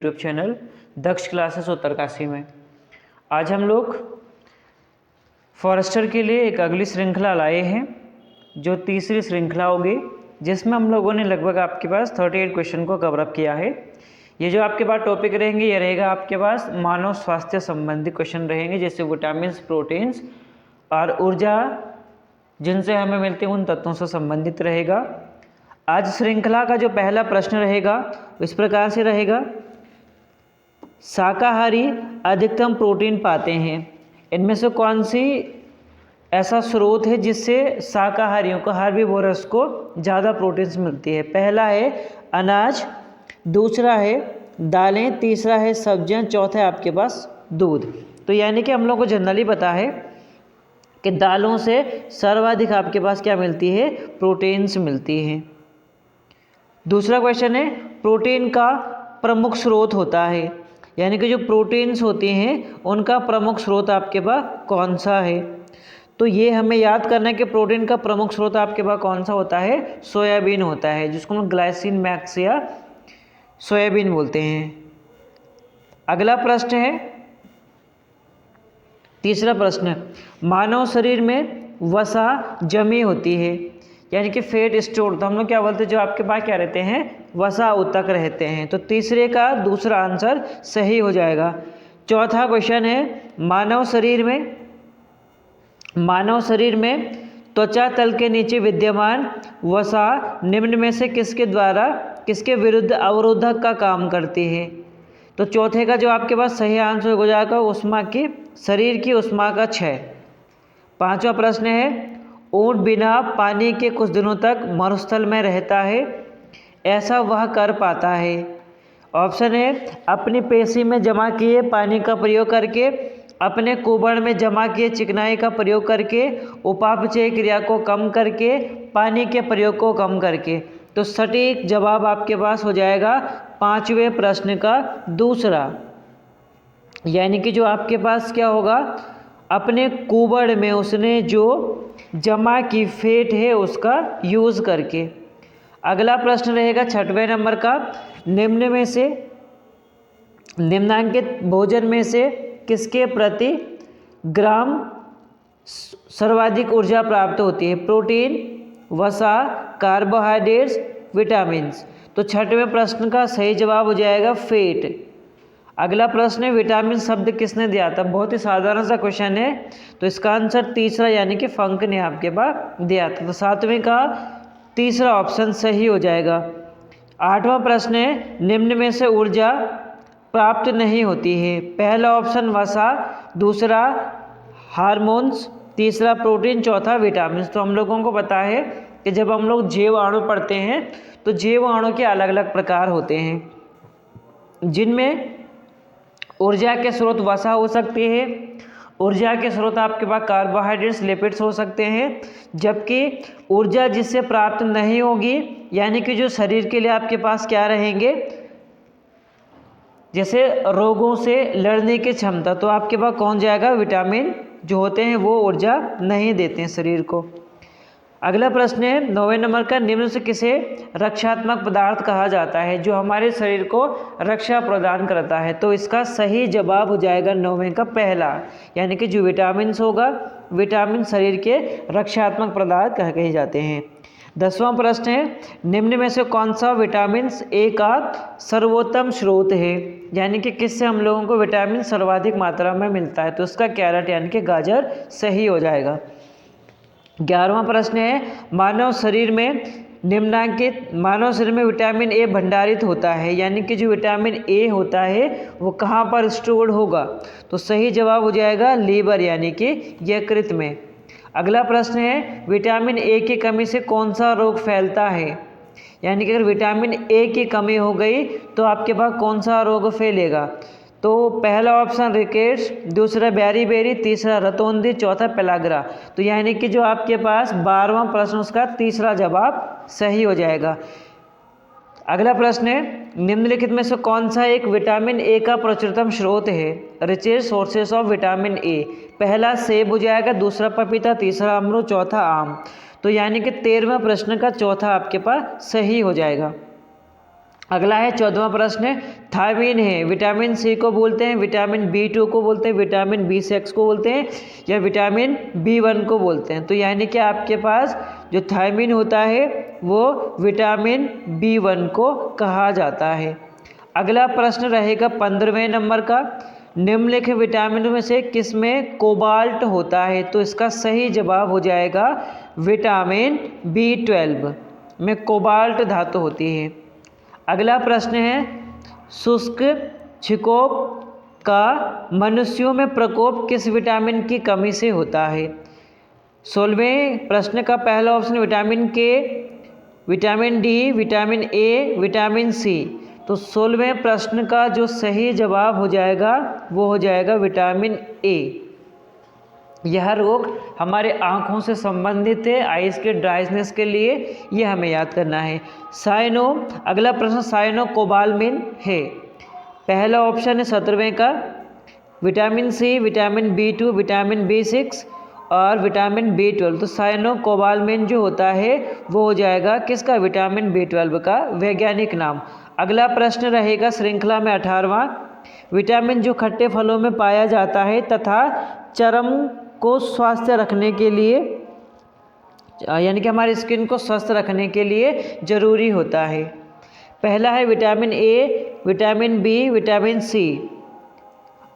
YouTube channel दक्ष classes Uttarkashi में। आज हम लोग फॉरेस्टर के लिए एक अगली श्रृंखला लाए हैं जो तीसरी श्रृंखला होगी, जिसमें हम लोगों ने लगभग आपके पास 38 क्वेश्चन को कवर अप किया है। ये जो आपके पास टॉपिक रहेंगे ये रहेगा आपके पास मानव स्वास्थ्य संबंधी क्वेश्चन रहेंगे, जैसे विटामिन्स, प्रोटीन्स और ऊर्जा जिनसे हमें मिलते हैं उन तत्वों से संबंधित रहेगा। आज श्रृंखला का जो पहला प्रश्न रहेगा इस प्रकार से रहेगा, शाकाहारी अधिकतम प्रोटीन पाते हैं, इनमें से कौन सी ऐसा स्रोत है जिससे शाकाहारियों को, हार्बीवोरस को ज़्यादा प्रोटीन्स मिलती है। पहला है अनाज, दूसरा है दालें, तीसरा है सब्जियां, चौथा है आपके पास दूध। तो यानी कि हम लोग को जनरली पता है कि दालों से सर्वाधिक आपके पास क्या मिलती है, प्रोटीन्स मिलती हैं। दूसरा क्वेश्चन है प्रोटीन का प्रमुख स्रोत होता है, यानी कि जो प्रोटीन्स होती हैं उनका प्रमुख स्रोत आपके पास कौन सा है। तो ये हमें याद करना है कि प्रोटीन का प्रमुख स्रोत आपके पास कौन सा होता है, सोयाबीन होता है, जिसको हम ग्लाइसिन मैक्स या सोयाबीन बोलते हैं। अगला प्रश्न है, तीसरा प्रश्न, मानव शरीर में वसा जमी होती है, यानी कि फैट स्टोर, तो हम लोग क्या बोलते हैं, जो आपके पास क्या रहते हैं, वसा ऊतक रहते हैं। तो तीसरे का दूसरा आंसर सही हो जाएगा। चौथा क्वेश्चन है, मानव शरीर में त्वचा तल के नीचे विद्यमान वसा निम्न में से किसके विरुद्ध अवरोधक का काम करती है। तो चौथे का जो आपके पास सही आंसर हो जाएगा शरीर की उष्मा का क्षय। पांचवा प्रश्न है, ऊंट बिना पानी के कुछ दिनों तक मरुस्थल में रहता है, ऐसा वह कर पाता है। ऑप्शन है, अपनी पेशी में जमा किए पानी का प्रयोग करके, अपने कुबड़ में जमा किए चिकनाई का प्रयोग करके, उपापचय क्रिया को कम करके, पानी के प्रयोग को कम करके। तो सटीक जवाब आपके पास हो जाएगा पांचवें प्रश्न का दूसरा, यानी कि जो आपके पास क्या होगा, अपने कुबड़ में उसने जो जमा की फैट है उसका यूज़ करके। अगला प्रश्न रहेगा छठवें नंबर का, निम्नांकित भोजन में से किसके प्रति ग्राम सर्वाधिक ऊर्जा प्राप्त होती है, प्रोटीन, वसा, कार्बोहाइड्रेट्स, विटामिन्स। तो छठवें प्रश्न का सही जवाब हो जाएगा फैट। अगला प्रश्न है, विटामिन शब्द किसने दिया था, बहुत ही साधारण सा क्वेश्चन है, तो इसका आंसर तीसरा यानी कि फंक ने आपके पास दिया था। तो सातवें का तीसरा ऑप्शन सही हो जाएगा। आठवां प्रश्न है, निम्न में से ऊर्जा प्राप्त नहीं होती है, पहला ऑप्शन वसा, दूसरा हार्मोन्स, तीसरा प्रोटीन, चौथा विटामिन। तो हम लोगों को पता है कि जब हम लोग जैव अणु पढ़ते हैं तो जैव अणु के अलग अलग प्रकार होते हैं, जिनमें ऊर्जा के स्रोत वसा हो सकते हैं, ऊर्जा के स्रोत आपके पास कार्बोहाइड्रेट्स, लिपिड्स हो सकते हैं, जबकि ऊर्जा जिससे प्राप्त नहीं होगी, यानी कि जो शरीर के लिए आपके पास क्या रहेंगे, जैसे रोगों से लड़ने की क्षमता, तो आपके पास कौन जाएगा, विटामिन जो होते हैं वो ऊर्जा नहीं देते हैं शरीर को। अगला प्रश्न है 9वें नंबर का, निम्न से किसे रक्षात्मक पदार्थ कहा जाता है, जो हमारे शरीर को रक्षा प्रदान करता है। तो इसका सही जवाब हो जाएगा 9वें का पहला, यानी कि जो विटामिन्स होगा, विटामिन शरीर के रक्षात्मक पदार्थ कहे जाते हैं। 10वां प्रश्न है, निम्न में से कौन सा विटामिन ए का सर्वोत्तम स्रोत है, यानी कि किससे हम लोगों को विटामिन सर्वाधिक मात्रा में मिलता है। तो इसका कैरेट यानी कि गाजर सही हो जाएगा। 11वां प्रश्न है, मानव शरीर में विटामिन ए भंडारित होता है, यानी कि जो विटामिन ए होता है वो कहाँ पर स्टोर्ड होगा। तो सही जवाब हो जाएगा लीवर यानी कि यकृत में। अगला प्रश्न है, विटामिन ए की कमी से कौन सा रोग फैलता है, यानी कि अगर विटामिन ए की कमी हो गई तो आपके पास कौन सा रोग फैलेगा। तो पहला ऑप्शन रिकेट्स, दूसरा बेरी, तीसरा रतौंधी, चौथा पेलाग्रा। तो यानी कि जो आपके पास 12वां प्रश्न उसका तीसरा जवाब सही हो जाएगा। अगला प्रश्न है, निम्नलिखित में से कौन सा एक विटामिन ए का प्रचुरतम स्रोत है, richest sources of vitamin A. पहला सेब हो जाएगा, दूसरा पपीता, तीसरा अमरूद, चौथा आम। तो यानी कि 13वां प्रश्न का चौथा आपके पास सही हो जाएगा। अगला है 14वां प्रश्न, थायमीन है, विटामिन सी को बोलते हैं, विटामिन B2 को बोलते हैं, विटामिन B6 को बोलते हैं या विटामिन B1 को बोलते हैं। तो यानी कि आपके पास जो थायमीन होता है वो विटामिन B1 को कहा जाता है। अगला प्रश्न रहेगा 15वें नंबर का, निम्नलिखित विटामिन में से किस में कोबाल्ट होता है? तो इसका सही जवाब हो जाएगा विटामिन B12 में कोबाल्ट धातु होती है। अगला प्रश्न है, शुष्क छिकोप का मनुष्यों में प्रकोप किस विटामिन की कमी से होता है? 16वें प्रश्न का पहला option vitamin K, vitamin D, vitamin A, vitamin C. तो 16वें प्रश्न का जो सही जवाब हो जाएगा वो हो जाएगा विटामिन ए। यह रोग हमारे आँखों से संबंधित है, आइस के ड्राइनेस के लिए यह हमें याद करना है। साइनो, अगला प्रश्न साइनो कोबालमिन है। पहला ऑप्शन है 17वें का vitamin C, vitamin B2, vitamin B6 और विटामिन B12। तो साइनो कोबालमिन जो होता है वो हो जाएगा किसका? विटामिन B12 का वैज्ञानिक नाम। अगला प्रश्न रहेगा श्रृंखला में 18वां, विटामिन जो खट्टे फलों में पाया जाता है तथा चर्म को स्वस्थ रखने के लिए यानी कि हमारी स्किन को स्वस्थ रखने के लिए ज़रूरी होता है। पहला है vitamin A, vitamin B, vitamin C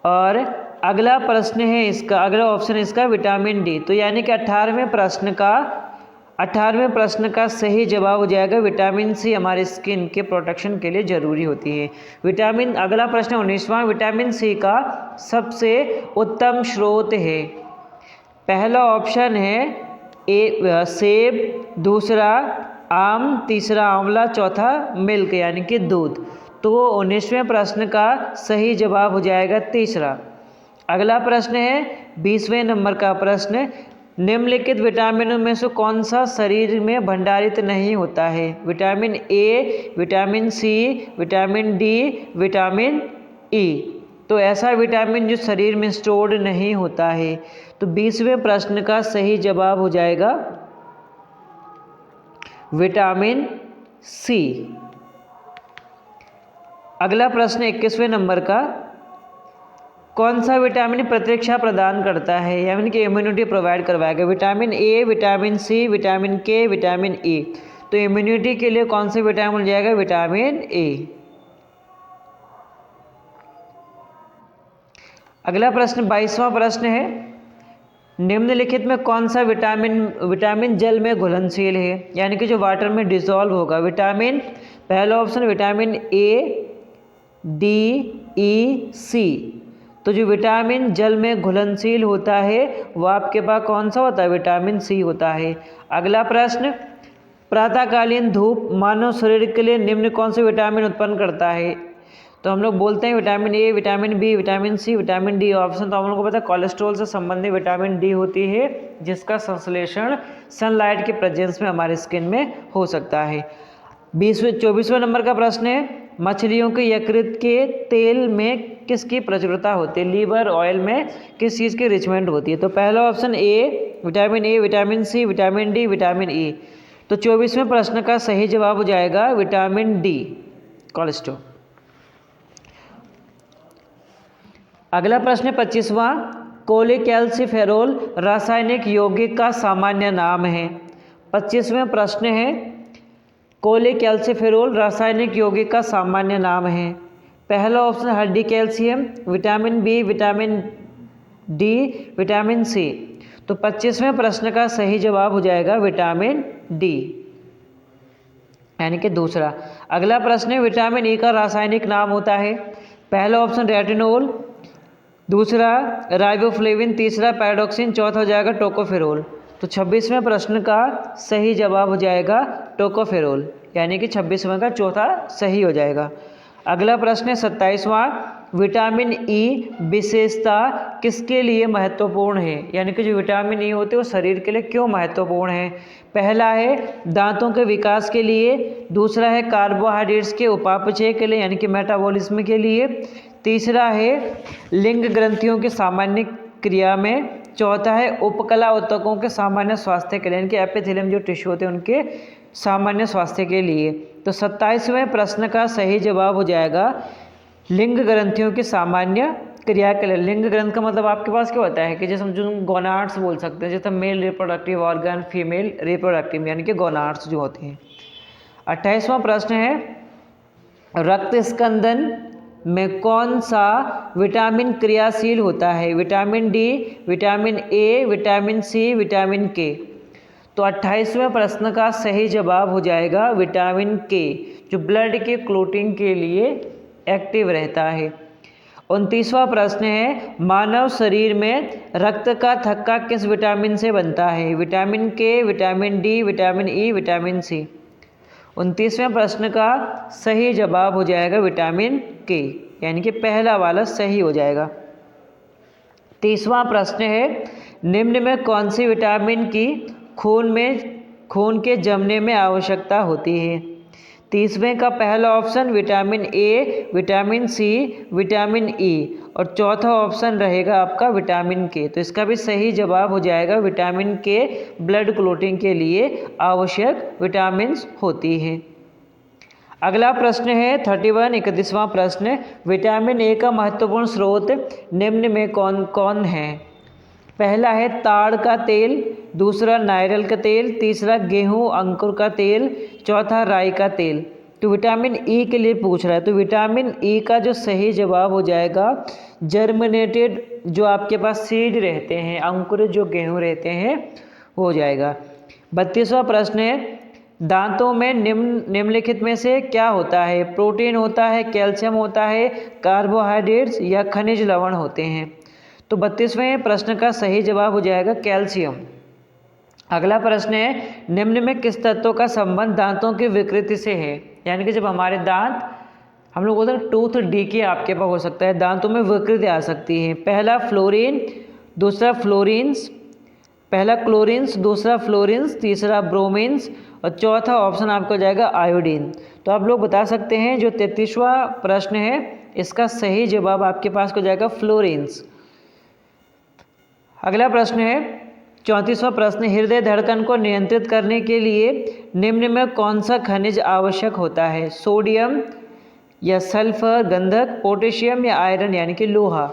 और अगला प्रश्न है इसका, अगला ऑप्शन है इसका विटामिन डी। तो यानी कि 18वें प्रश्न का सही जवाब हो जाएगा विटामिन सी हमारे स्किन के प्रोटेक्शन के लिए ज़रूरी होती है। विटामिन, अगला प्रश्न 19वां, विटामिन सी का सबसे उत्तम स्रोत है। पहला ऑप्शन है सेब, दूसरा आम, तीसरा आंवला, चौथा मिल्क यानी कि दूध। तो 19वें प्रश्न का सही जवाब हो जाएगा तीसरा। अगला प्रश्न है 20वें नंबर का प्रश्न, निम्नलिखित विटामिनों में से कौन सा शरीर में भंडारित नहीं होता है? Vitamin A, vitamin C, vitamin D, vitamin E. तो ऐसा विटामिन जो शरीर में स्टोर्ड नहीं होता है। तो 20वें प्रश्न का सही जवाब हो जाएगा विटामिन सी। अगला प्रश्न 21वें नंबर का, कौन सा विटामिन प्रतिरक्षा प्रदान करता है यानी कि इम्यूनिटी प्रोवाइड करवाएगा? Vitamin A, vitamin C, vitamin K, vitamin E. तो इम्यूनिटी के लिए कौन सा विटामिन हो जाएगा? Vitamin A. अगला प्रश्न 22वां प्रश्न है, निम्नलिखित में कौन सा विटामिन जल में घुलनशील है यानी कि जो वाटर में डिसॉल्व होगा? विटामिन, पहला ऑप्शन विटामिन ए, डी, ई, सी। तो जो विटामिन जल में घुलनशील होता है वो आपके पास कौन सा होता है? विटामिन सी होता है। अगला प्रश्न, प्रातःकालीन धूप मानव शरीर के लिए निम्न कौन से विटामिन उत्पन्न करता है? तो हम लोग बोलते हैं vitamin A, vitamin B, vitamin C, vitamin D option. तो हम लोग को पता है कोलेस्ट्रॉल से संबंधित विटामिन डी होती है जिसका संश्लेषण सनलाइट के प्रेजेंस में हमारे स्किन में हो सकता है। 24वें नंबर का प्रश्न है, मछलियों के यकृत के तेल में किसकी प्रचुरता होती है? लीवर ऑयल में किस चीज़ की रिचमेंट होती है? तो पहला option A, vitamin C, vitamin D, vitamin E. तो 24वें प्रश्न का सही जवाब हो जाएगा विटामिन डी, कोलेस्ट्रॉल। अगला प्रश्न 25वां, कोलेकैल्सिफेरॉल रासायनिक यौगिक का सामान्य नाम है। 25वें प्रश्न है, कोलेकैल्सिफेरॉल रासायनिक यौगिक का सामान्य नाम है। पहला ऑप्शन हड्डी calcium, vitamin B, vitamin D, vitamin C. तो 25वें प्रश्न का सही जवाब हो जाएगा विटामिन डी यानी कि दूसरा। अगला प्रश्न है, विटामिन ई का रासायनिक नाम होता है। पहला ऑप्शन रेटिनोल, दूसरा राइबोफ्लेविन, तीसरा पैराडॉक्सिन, चौथा हो जाएगा टोकोफेरोल। तो 26वें प्रश्न का सही जवाब हो जाएगा टोकोफेरोल यानी कि 26वें का चौथा सही हो जाएगा। अगला प्रश्न है 27वां, विटामिन ई विशेषता किसके लिए महत्वपूर्ण है यानी कि जो विटामिन ई होते हैं वो शरीर के लिए क्यों महत्वपूर्ण है? पहला है दांतों के विकास के लिए, दूसरा है कार्बोहाइड्रेट्स के उपापचय के लिए यानी कि मेटाबॉलिज्म के लिए, तीसरा है लिंग ग्रंथियों की सामान्य क्रिया में, चौथा है उपकला ऊतकों के सामान्य स्वास्थ्य के लिए यानी कि एपिथेलियम जो टिश्यू होते हैं उनके सामान्य स्वास्थ्य के लिए। तो 27वें प्रश्न का सही जवाब हो जाएगा लिंग ग्रंथियों की सामान्य क्रियाकलाप। लिंग ग्रंथ का मतलब आपके पास क्या होता है कि जैसे हम जो गोनाड्स बोल सकते हैं, जैसे male reproductive organ, female reproductive, यानी कि गोनाड्स जो होते हैं। 28वां प्रश्न है रक्त स्कंदन में कौन सा विटामिन क्रियाशील होता है? Vitamin D, vitamin A, vitamin C, vitamin K. तो 28वें प्रश्न का सही जवाब हो जाएगा विटामिन के, जो ब्लड के क्लोटिंग के लिए एक्टिव रहता है। 29वां प्रश्न है मानव शरीर में रक्त का थक्का किस विटामिन से बनता है? Vitamin K, vitamin D, vitamin E, vitamin C. 29वें प्रश्न का सही जवाब हो जाएगा विटामिन के, यानी कि पहला वाला सही हो जाएगा। 30वां प्रश्न है निम्न में कौन सी विटामिन की खून के जमने में आवश्यकता होती है? 30वें का पहला option vitamin A, vitamin C, vitamin E, और चौथा ऑप्शन रहेगा आपका विटामिन के। तो इसका भी सही जवाब हो जाएगा विटामिन के ब्लड क्लोटिंग के लिए आवश्यक विटामिन्स होती हैं। अगला प्रश्न है 31 31वां प्रश्न विटामिन ए का महत्वपूर्ण स्रोत निम्न में कौन कौन है? पहला है ताड़ का तेल, दूसरा नारियल का तेल, तीसरा गेहूं अंकुर का तेल, चौथा राई का तेल। तो विटामिन ई के लिए पूछ रहा है, तो विटामिन ई का जो सही जवाब हो जाएगा जर्मिनेटेड, जो आपके पास सीड रहते हैं, अंकुरित जो गेहूं रहते हैं, हो जाएगा। 32वां प्रश्न है दांतों में निम्नलिखित में से क्या होता है? प्रोटीन होता है, कैल्शियम होता है, कार्बोहाइड्रेट्स या खनिज लवण होते हैं? तो 32वें प्रश्न का सही जवाब हो जाएगा कैल्शियम। अगला प्रश्न है निम्न में किस तत्व का संबंध दांतों की विकृति से है? यानी कि जब हमारे दांत, हम लोग बोलते हैं टूथ डीके आपके पास हो सकता है, दांतों में विकृति आ सकती है। पहला फ्लोरीन, दूसरा फ्लोरिन्स, पहला क्लोरिन्स, दूसरा फ्लोरिन्स, तीसरा ब्रोमीन्स, और चौथा ऑप्शन आपका हो जाएगा आयोडीन। तो आप लोग बता सकते हैं जो 33वां प्रश्न है इसका सही जवाब आपके पास हो जाएगा फ्लोरिन्स। अगला प्रश्न है 34वां प्रश्न हृदय धड़कन को नियंत्रित करने के लिए निम्न में कौन सा खनिज आवश्यक होता है? सोडियम या सल्फर, गंधक, पोटेशियम या आयरन यानी कि लोहा।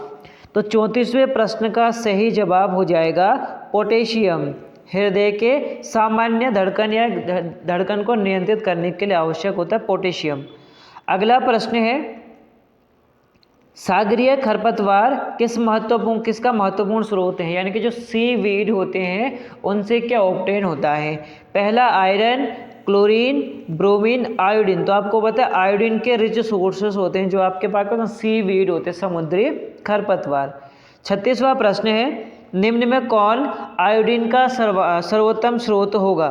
तो 34वें प्रश्न का सही जवाब हो जाएगा पोटेशियम। हृदय के सामान्य धड़कन या धड़कन को नियंत्रित करने के लिए आवश्यक होता है पोटेशियम। अगला प्रश्न है सागरीय खरपतवार किसका महत्वपूर्ण स्रोत है? यानी कि जो सी वीड होते हैं उनसे क्या ऑब्टेन होता है? पहला आयरन, क्लोरीन, ब्रोमीन, आयोडीन। तो आपको पता है आयोडीन के रिच सोर्सेस होते हैं जो आपके पास सी वीड होते हैं, समुद्री खरपतवार। 36वां प्रश्न है निम्न में कौन आयोडीन का सर्वोत्तम स्रोत होगा?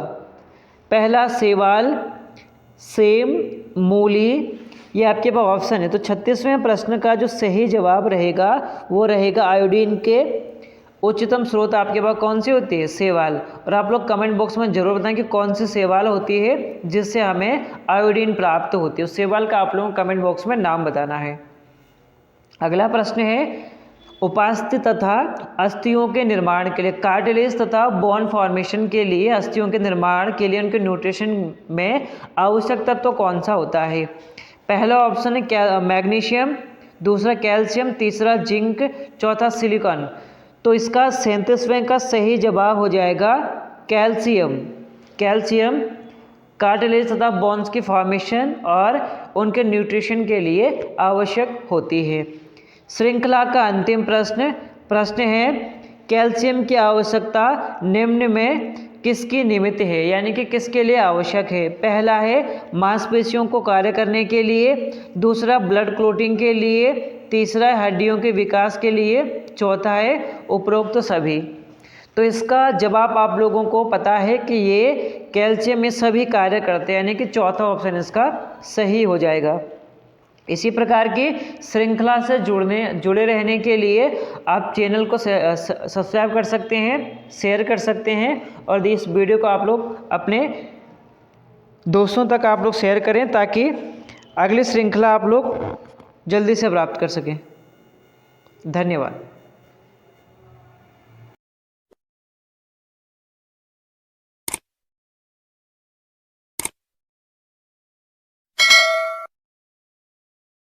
पहला शैवाल, सेम, मूली, ये आपके पास ऑप्शन है। तो 36वें प्रश्न का जो सही जवाब रहेगा वो रहेगा आयोडीन के उच्चतम स्रोत आपके पास कौन सी होती है? शैवाल। और आप लोग कमेंट बॉक्स में जरूर बताएं कि कौन सी शैवाल होती है जिससे हमें आयोडीन प्राप्त होती है। उस शैवाल का आप लोगों को कमेंट बॉक्स में नाम बताना है। अगला प्रश्न है उपास्थि तथा अस्थियों के निर्माण के लिए, कार्टिलेज तथा बोन फॉर्मेशन के लिए, अस्थियों के निर्माण के लिए उनके न्यूट्रिशन में आवश्यक तत्व कौन सा होता है? पहला ऑप्शन है मैग्नीशियम, दूसरा कैल्शियम, तीसरा जिंक, चौथा सिलिकॉन। तो इसका 37वें का सही जवाब हो जाएगा कैल्शियम। कैल्शियम कार्टिलेज तथा बोन्स की फॉर्मेशन और उनके न्यूट्रिशन के लिए आवश्यक होती है। श्रृंखला का अंतिम प्रश्न है कैल्शियम की आवश्यकता निम्न में किसकी निमित्त है? यानी कि किसके लिए आवश्यक है? पहला है मांसपेशियों को कार्य करने के लिए, दूसरा ब्लड क्लोटिंग के लिए, तीसरा है हड्डियों के विकास के लिए, चौथा है उपरोक्त सभी। तो इसका जवाब आप लोगों को पता है कि ये कैल्शियम में सभी कार्य करते हैं, यानी कि चौथा ऑप्शन इसका सही हो जाएगा। इसी प्रकार की श्रृंखला से जुड़े रहने के लिए आप चैनल को सब्सक्राइब कर सकते हैं, शेयर कर सकते हैं, और इस वीडियो को आप लोग अपने दोस्तों तक आप लोग शेयर करें ताकि अगली श्रृंखला आप लोग जल्दी से प्राप्त कर सकें। धन्यवाद।